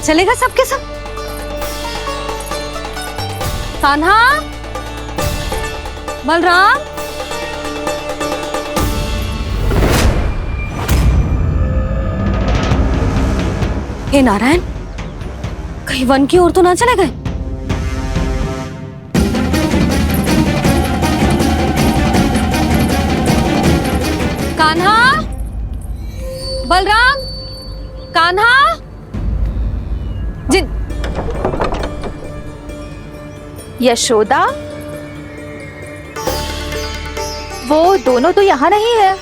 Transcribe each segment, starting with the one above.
चलेगा सबके सब। कान्हा, बलराम, हे नारायण, कहीं वन की ओर तो ना चले गए? कान्हा, बलराम, कान्हा, जिन यशोदा, वो दोनों तो यहाँ नहीं है।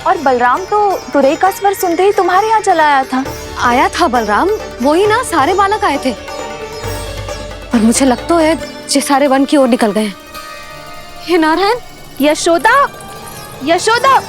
और बलराम तो तुरई का स्वर सुनते ही तुम्हारे यहाँ चला आया था। आया था बलराम, वही ना, सारे बालक आए थे। पर मुझे लगता है ये सारे वन की ओर निकल गए हैं। हे नारायण, यशोदा, यशोदा,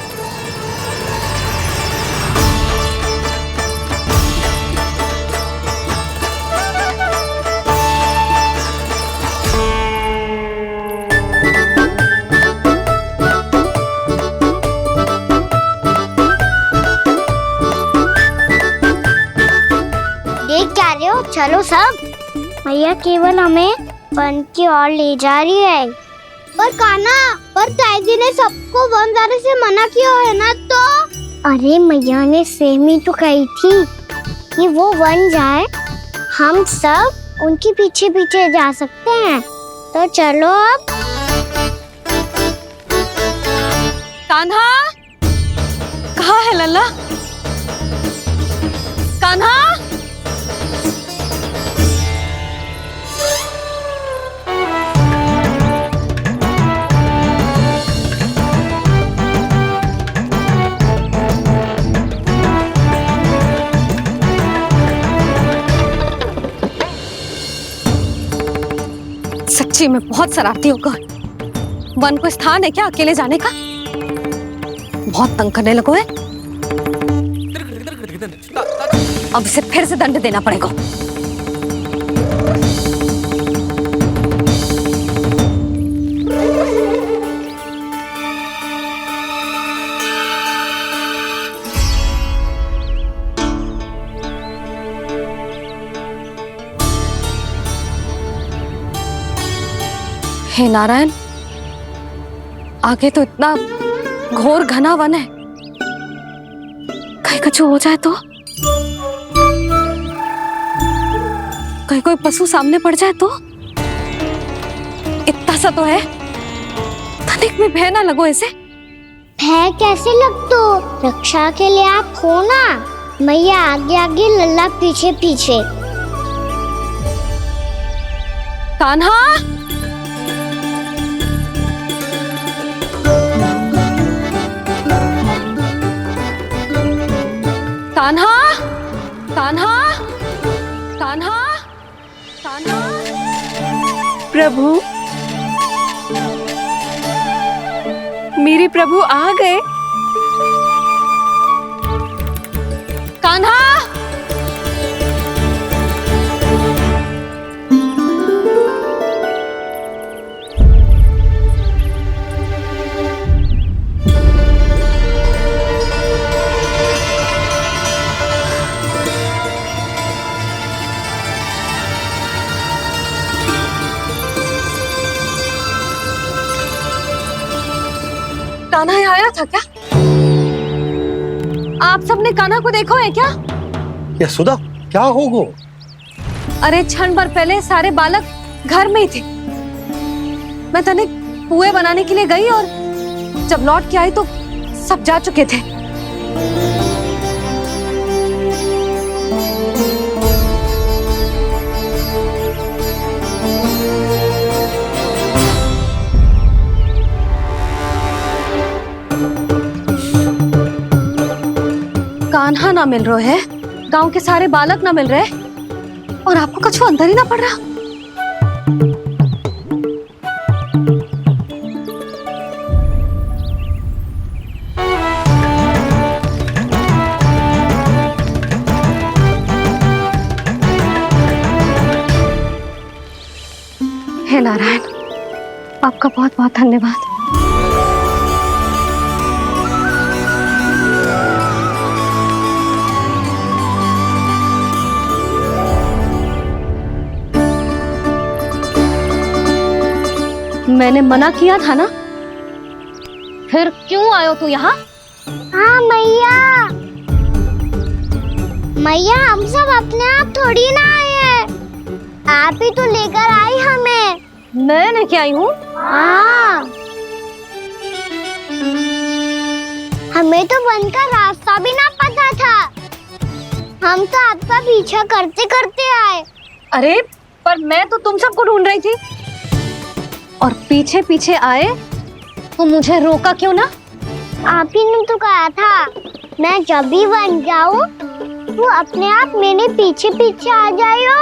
चलो सब, मैया केवल हमें वन की ओर ले जा रही है। पर कान्हा, पर ताईजी ने सबको वन जाने से मना किया है ना। तो अरे मैया ने सेमी तो कही थी कि वो वन जाए, हम सब उनके पीछे पीछे जा सकते हैं। तो चलो अब। कान्हा, कहाँ है लल्ला? कान्हा, सच्ची में बहुत शरारती होगा। वन को स्थान है क्या अकेले जाने का? बहुत तंग करने लगो है। अब इसे फिर से दंड देना पड़ेगा। हे नारायण, आगे तो इतना घोर घना वन है, कहीं कुछ हो जाए तो? कहीं कोई पशु सामने पड़ जाए तो? इतना सा तो है, तनिक भी भय ना लगो इसे। भय कैसे लग तो? रक्षा के लिए आप हो ना। मैया आगे आगे, लल्ला पीछे पीछे। कान्हा, कान्हा, कान्हा, कान्हा, कान्हा। प्रभु, मेरे प्रभु आ गए। कान्हा, कान्हा यहाँ आया था क्या? आप सबने कान्हा को देखो है क्या? यशोदा, क्या हो गो? अरे क्षण भर पहले सारे बालक घर में ही थे। मैं तनिक पुए बनाने के लिए गई और जब लौट के आई तो सब जा चुके थे। कान्हा ना मिल रहे है, गांव के सारे बालक ना मिल रहे, और आपको कुछ अंदर ही ना पड़ रहा। हे नारायण, आपका बहुत बहुत धन्यवाद। मैंने मना किया था ना, फिर क्यों आयो तू यहाँ? हाँ मैया, मैया हम सब अपने आप थोड़ी ना आए हैं, आप ही तो लेकर आई हमें। मैं लेके आई हूँ? हाँ, हमें तो वन का रास्ता भी ना पता था, हम तो आपका पीछा करते करते आए। अरे पर मैं तो तुम सबको ढूंढ रही थी, और पीछे पीछे आए तो मुझे रोका क्यों ना? आप ही ने तो कहा था मैं जब भी बन जाऊं तू अपने आप मेरे पीछे पीछे आ जाइयो।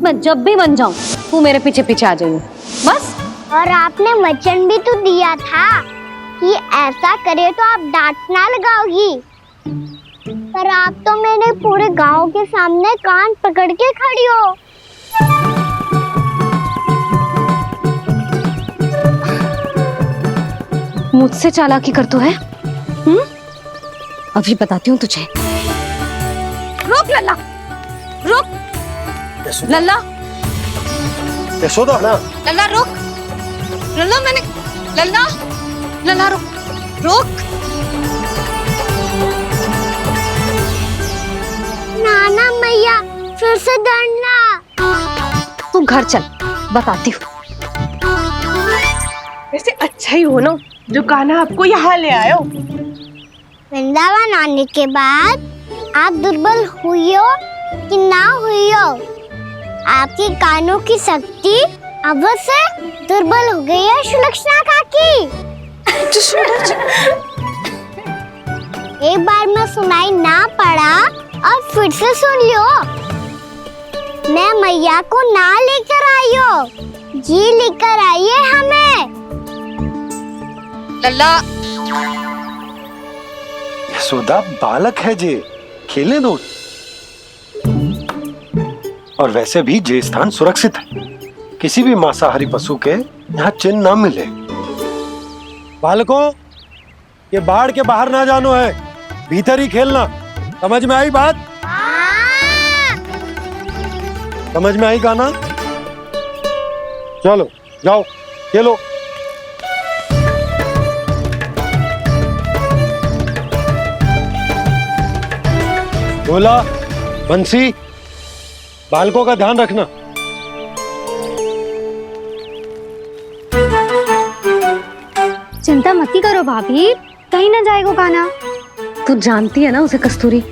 मैं जब भी बन जाऊं तू मेरे पीछे पीछे आ जाइयो, बस। और आपने वचन भी तो दिया था कि ऐसा करे तो आप डांट ना लगाओगी, पर आप तो मेरे पूरे गांव के सामने कान पकड़ के खड़ी हो। मुझसे चालाकी कर तो है? अभी बताती हूँ तुझे। रुक लल्ला, रुक लल्ला, यशोदा ना, लल्ला रुक, लल्ला मैंने, लल्ला, लल्ला रुक, रुक। नाना मैया फिर से डरना। तू घर चल, बताती हूँ। वैसे अच्छा ही हो ना जो कान्हा आपको यहाँ ले आयो। वृंदावन आने के बाद आप दुर्बल हुई हो कि ना हुई हो, आपके कानों की शक्ति अब से दुर्बल हो गई है सुलक्षणा काकी। एक बार में सुनाई ना पड़ा और फिर से सुन लियो। मैं मैया को ना लेकर आई हो, जी लेकर आई है हमें। लल्ला, यशोदा बालक है जे, खेलने दो। और वैसे भी जे स्थान सुरक्षित है, किसी भी मांसाहारी पशु के यहाँ चिन्ह ना मिले। बालकों, ये बाढ़ के बाहर ना जानो है, भीतर ही खेलना। समझ में आई बात? समझ में आई कान्हा? चलो जाओ खेलो। बोला बंसी, बालकों का ध्यान रखना। चिंता मत करो भाभी, कहीं ना जाएगा कान्हा। तू जानती है ना उसे कस्तूरी,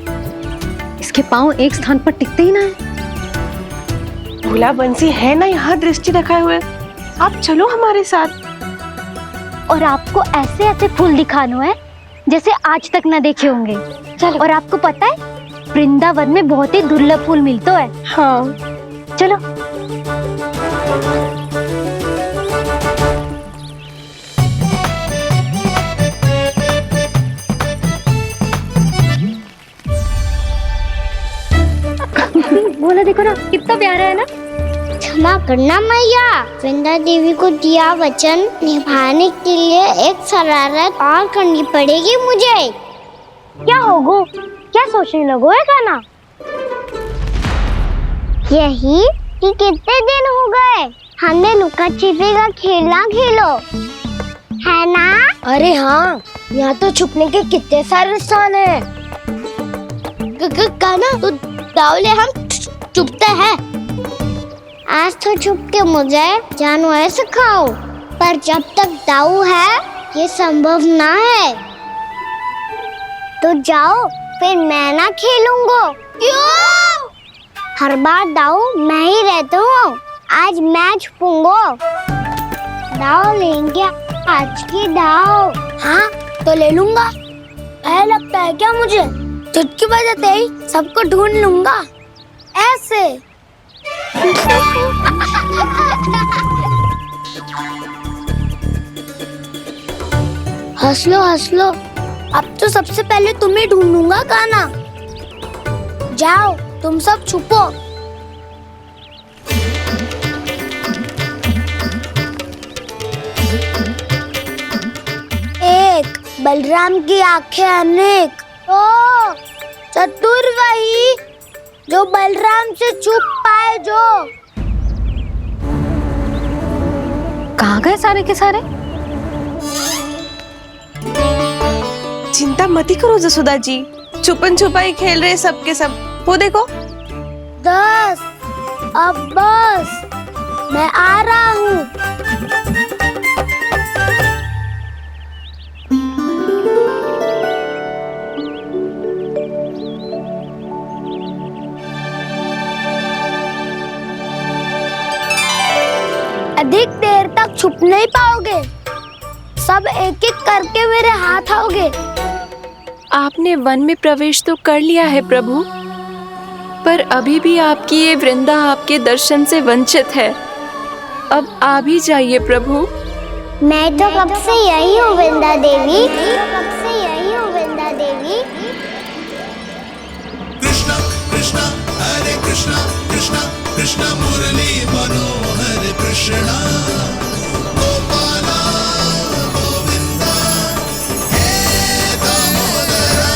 इसके पांव एक स्थान पर टिकते ही ना है। भोला बंसी है ना यहाँ दृष्टि रखाए हुए, आप चलो हमारे साथ। और आपको ऐसे ऐसे फूल दिखानो है जैसे आज तक न देखे होंगे। चलो। और आपको पता है वृंदावन में बहुत ही दुर्लभ फूल मिलते हैं। हाँ चलो। बोला देखो ना कितना प्यारा है ना। क्षमा करना मैया, वृंदा देवी को दिया वचन निभाने के लिए एक शरारत और करनी पड़ेगी मुझे। क्या होगो? क्या सोचने लगो है कान्हा? यही कि कितने दिन हो गए हमने लुका छिपी का खेलना खेलो, है ना? अरे हाँ, यहाँ तो छुपने के कितने सारे स्थान है। कान्हा तो दावले हम छुपते हैं। आज तो छुप के मुझे जानवर सिखाओ, पर जब तक दाऊ है ये संभव ना है। तो जाओ, फिर मैं ना खेलूंगा। क्यों? हर बार दाऊ मैं ही रहता हूँ, आज मैं छुपूंगा। दाऊ लेंगे आज की दाऊ। हाँ तो ले लूंगा। ऐसा लगता है क्या मुझे? चुटकी बजाते ही सबको ढूंढ लूंगा ऐसे। हंस लो, अब तो सबसे पहले तुम्हें ढूंढूंगा कान्हा। जाओ तुम सब छुपो। एक बलराम की आंखें अनेक, तो चतुर वही जो बलराम से छुप पाए। जो कहाँ गए सारे के सारे? चिंता मत ही करो जसोदा जी, छुपन छुपाई खेल रहे सबके सब। वो देखो। 10 अब बस, मैं आ रहा हूँ। अधिक देर तक छुप नहीं पाओगे, सब एक एक करके मेरे हाथ आओगे। आपने वन में प्रवेश तो कर लिया है प्रभु, पर अभी भी आपकी ये वृंदा आपके दर्शन से वंचित है। अब आ भी जाइए प्रभु। मैं तो कब से यही हूँ वृंदा देवी, कब से यही हूँ वृंदा देवी। कृष्णा कृष्णा हरे कृष्णा कृष्णा कृष्णा मुरली मनोहर कृष्णा गोपाला गोविंदा हे दामोदरा।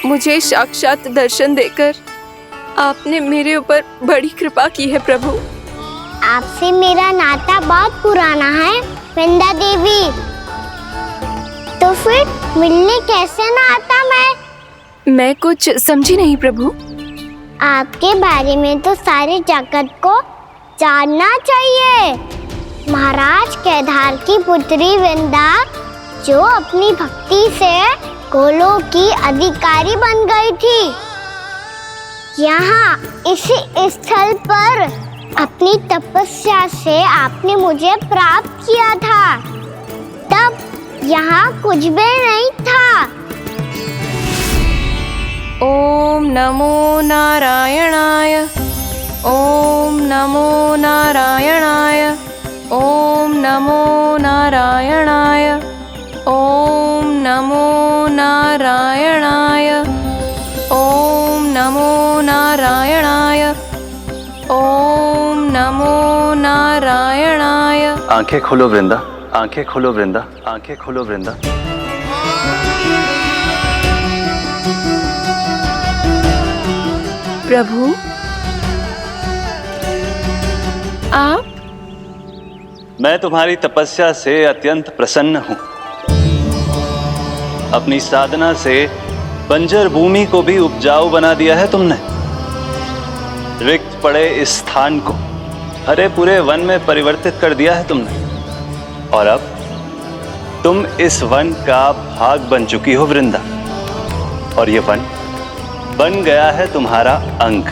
मुझे साक्षात दर्शन देकर आपने मेरे ऊपर बड़ी कृपा की है प्रभु। आपसे मेरा नाता बहुत पुराना है वृंदा देवी, तो फिर मिलने कैसे ना आता मैं कुछ समझी नहीं प्रभु। आपके बारे में तो सारे जगत को जानना चाहिए। महाराज केदार की पुत्री वृंदा, जो अपनी भक्ति से गोलोक की अधिकारी बन गई थी, यहाँ इसी स्थल पर अपनी तपस्या से आपने मुझे प्राप्त किया था। तब यहाँ कुछ भी नहीं था। ओम नमो नारायणाय, ओम नमो नारायणाय, ओम नमो नारायणाय, ओम नमो नारायणाय, ओम नमो नारायणाय, ओम नमो नारायणाय। आंखें खोलो वृंदा, आंखें खोलो वृंदा, आंखें खोलो वृंदा। प्रभु आप? मैं तुम्हारी तपस्या से अत्यंत प्रसन्न हूं। अपनी साधना से बंजर भूमि को भी उपजाऊ बना दिया है तुमने। रिक्त पड़े इस स्थान को हरे पूरे वन में परिवर्तित कर दिया है तुमने, और अब तुम इस वन का भाग बन चुकी हो वृंदा, और ये वन बन गया है तुम्हारा अंग।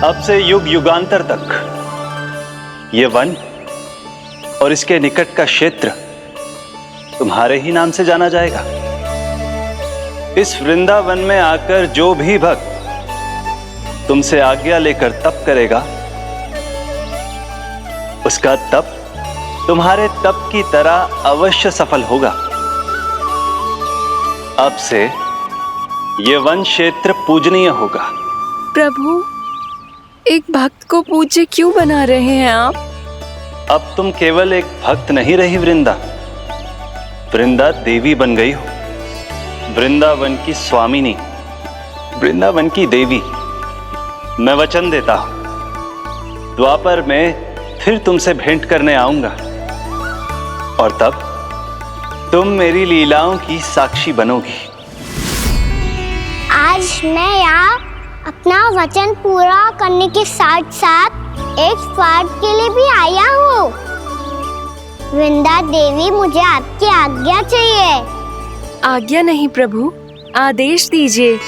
अब से युग युगांतर तक ये वन और इसके निकट का क्षेत्र तुम्हारे ही नाम से जाना जाएगा। इस वृंदावन में आकर जो भी भक्त तुमसे आज्ञा लेकर तप करेगा, उसका तप तुम्हारे तप की तरह अवश्य सफल होगा। अब से ये वन क्षेत्र पूजनीय होगा। प्रभु, एक भक्त को पूज्य क्यों बना रहे हैं आप? अब तुम केवल एक भक्त नहीं रही वृंदा, वृंदा देवी बन गई हो। वृंदावन की स्वामिनी, वृंदावन की देवी। मैं वचन देता हूं, द्वापर में फिर तुमसे भेंट करने आऊंगा, और तब तुम मेरी लीलाओं की साक्षी बनोगी। आज मैं यहाँ अपना वचन पूरा करने के साथ साथ एक स्वार्थ के लिए भी आया हूँ। वृंदा देवी, मुझे आपकी आज्ञा चाहिए। आज्ञा नहीं प्रभु, आदेश दीजिए।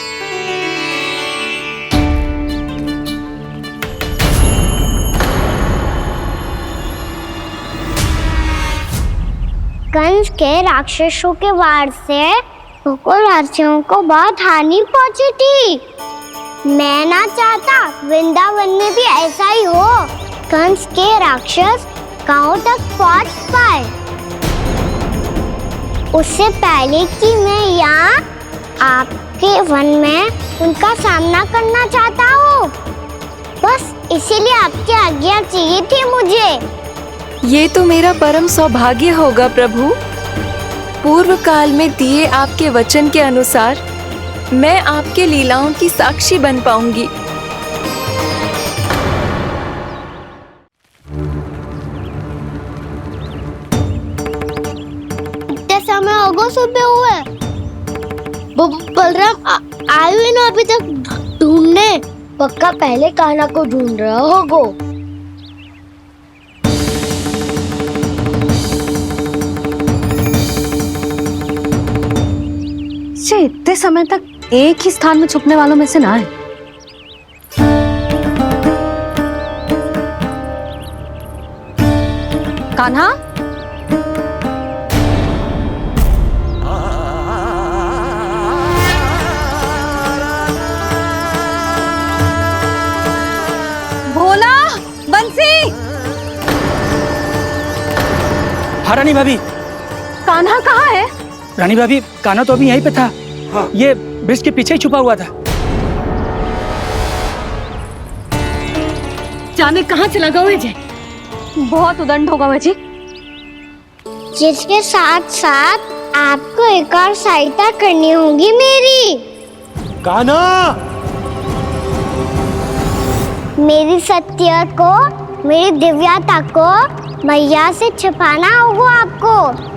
कंस के राक्षसों के वार से गोकुलवासियों को बहुत हानि पहुंची थी। मैं ना चाहता वृंदावन में भी ऐसा ही हो। कंस के राक्षस गांव तक पहुंच पाए, उससे पहले कि मैं यहाँ आपके वन में उनका सामना करना चाहता हूँ। बस इसीलिए आपकी आज्ञा चाहिए थी मुझे। ये तो मेरा परम सौभाग्य होगा प्रभु। पूर्व काल में दिए आपके वचन के अनुसार मैं आपके लीलाओं की साक्षी बन पाऊंगी। इतने समय होगा सुबह हुए, बलराम आए हुए ना अभी तक ढूंढने। पक्का पहले कान्हा को ढूंढ रहा होगा। इतने समय तक एक ही स्थान में छुपने वालों में से ना है। कान्हा, भोला, बंसी। हाँ रानी भाभी। कान्हा कहाँ है? रानी भाभी, कान्हा तो अभी यहीं पे था। हाँ। ये ब्रिज के पीछे ही छुपा हुआ था। जाने कहाँ चला गया है? बहुत उदंड होगा वजी। जिसके साथ साथ आपको एक और सहायता करनी होगी मेरी। कान्हा, मेरी सत्य को, मेरी दिव्यता को मैया से छिपाना होगा आपको।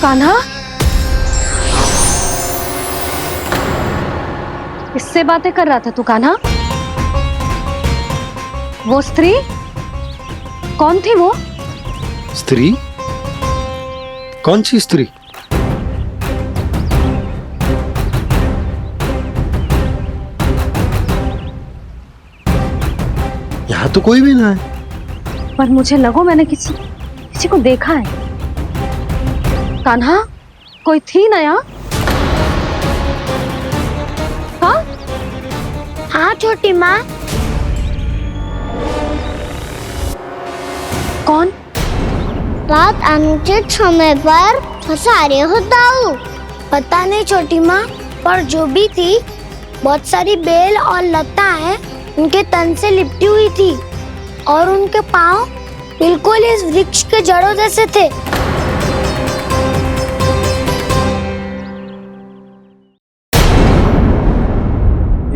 कान्हा, किससे बातें कर रहा था तू कान्हा? वो स्त्री कौन थी? वो स्त्री? कौन सी स्त्री? यहाँ तो कोई भी ना है। पर मुझे लगो मैंने किसी को देखा है। कान्हा, कोई थी ना यहाँ? हाँ? हाँ छोटी माँ। कौन? रात अनुचित समय पर फंसा रहे हो दाऊ। पता नहीं छोटी माँ, पर जो भी थी बहुत सारी बेल और लता है उनके तन से लिपटी हुई थी और उनके पाँव बिल्कुल इस वृक्ष के जड़ों जैसे थे।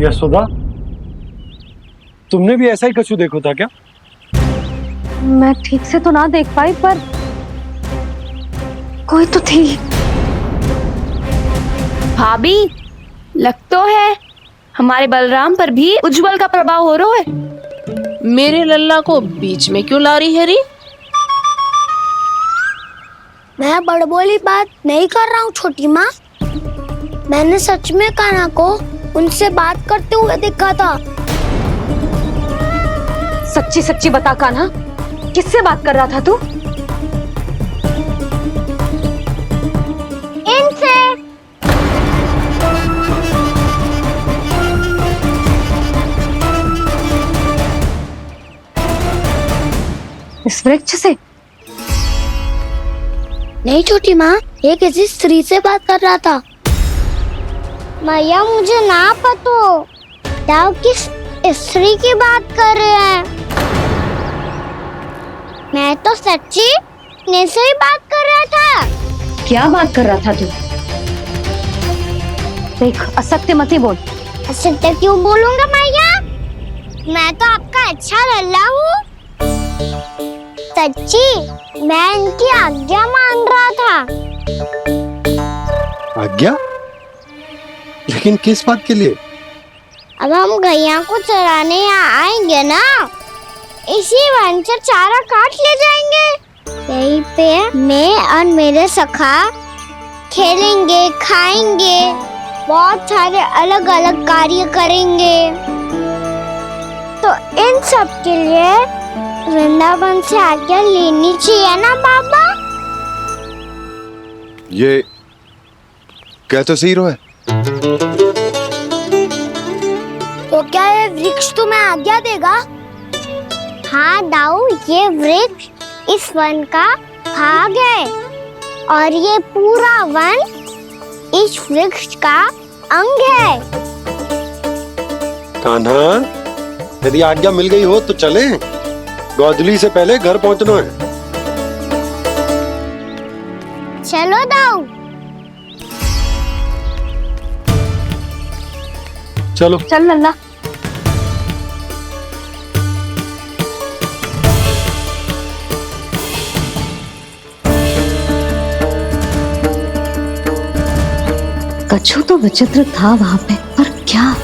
यशोदा, तुमने भी ऐसा ही कछु देखो था क्या? मैं ठीक से तो ना देख पाई, पर कोई तो थी। भाभी, लग तो है हमारे बलराम पर भी उज्जवल का प्रभाव हो रहा है। मेरे लल्ला को बीच में क्यों ला रही है री? मैं बड़बोली बात नहीं कर रहा हूँ छोटी माँ। मैंने सच में कान्हा को उनसे बात करते हुए देखा था। सच्ची सच्ची बता कान्हा, किससे बात कर रहा था तू? इनसे। इस वृक्ष से? नहीं छोटी माँ, ये किसी स्त्री से बात कर रहा था। मैया मुझे ना पतो दाऊ किस स्त्री की बात कर रहे हैं। मैं तो सच्ची ने से ही बात कर रहा था। क्या बात कर रहा था तू? देख, असत्य मत ही बोल। असत्य क्यों बोलूंगा मैया? मैं तो आपका अच्छा लल्ला हूँ। सच्ची मैं इनकी आज्ञा मान रहा था। आज्ञा? लेकिन किस बात के लिए? अब हम गैया को चराने यहाँ आएंगे ना, इसी वन से चारा काट ले जाएंगे। यहीं पे मैं और मेरे सखा खेलेंगे, खाएंगे, बहुत सारे अलग अलग कार्य करेंगे। तो इन सब के लिए वृंदावन से आज्ञा लेनी चाहिए ना बाबा? ये क्या तो सही रो है। तो क्या ये वृक्ष तुम्हें आज्ञा देगा? हाँ दाऊ, ये वृक्ष इस वन का भाग है और ये पूरा वन इस वृक्ष का अंग है। कान्हा, यदि आज्ञा मिल गई हो तो चले। गोधली से पहले घर पहुंचना है। चलो दाऊ। चलो। चल लल्ला। कछु तो विचित्र था वहां पे, पर क्या?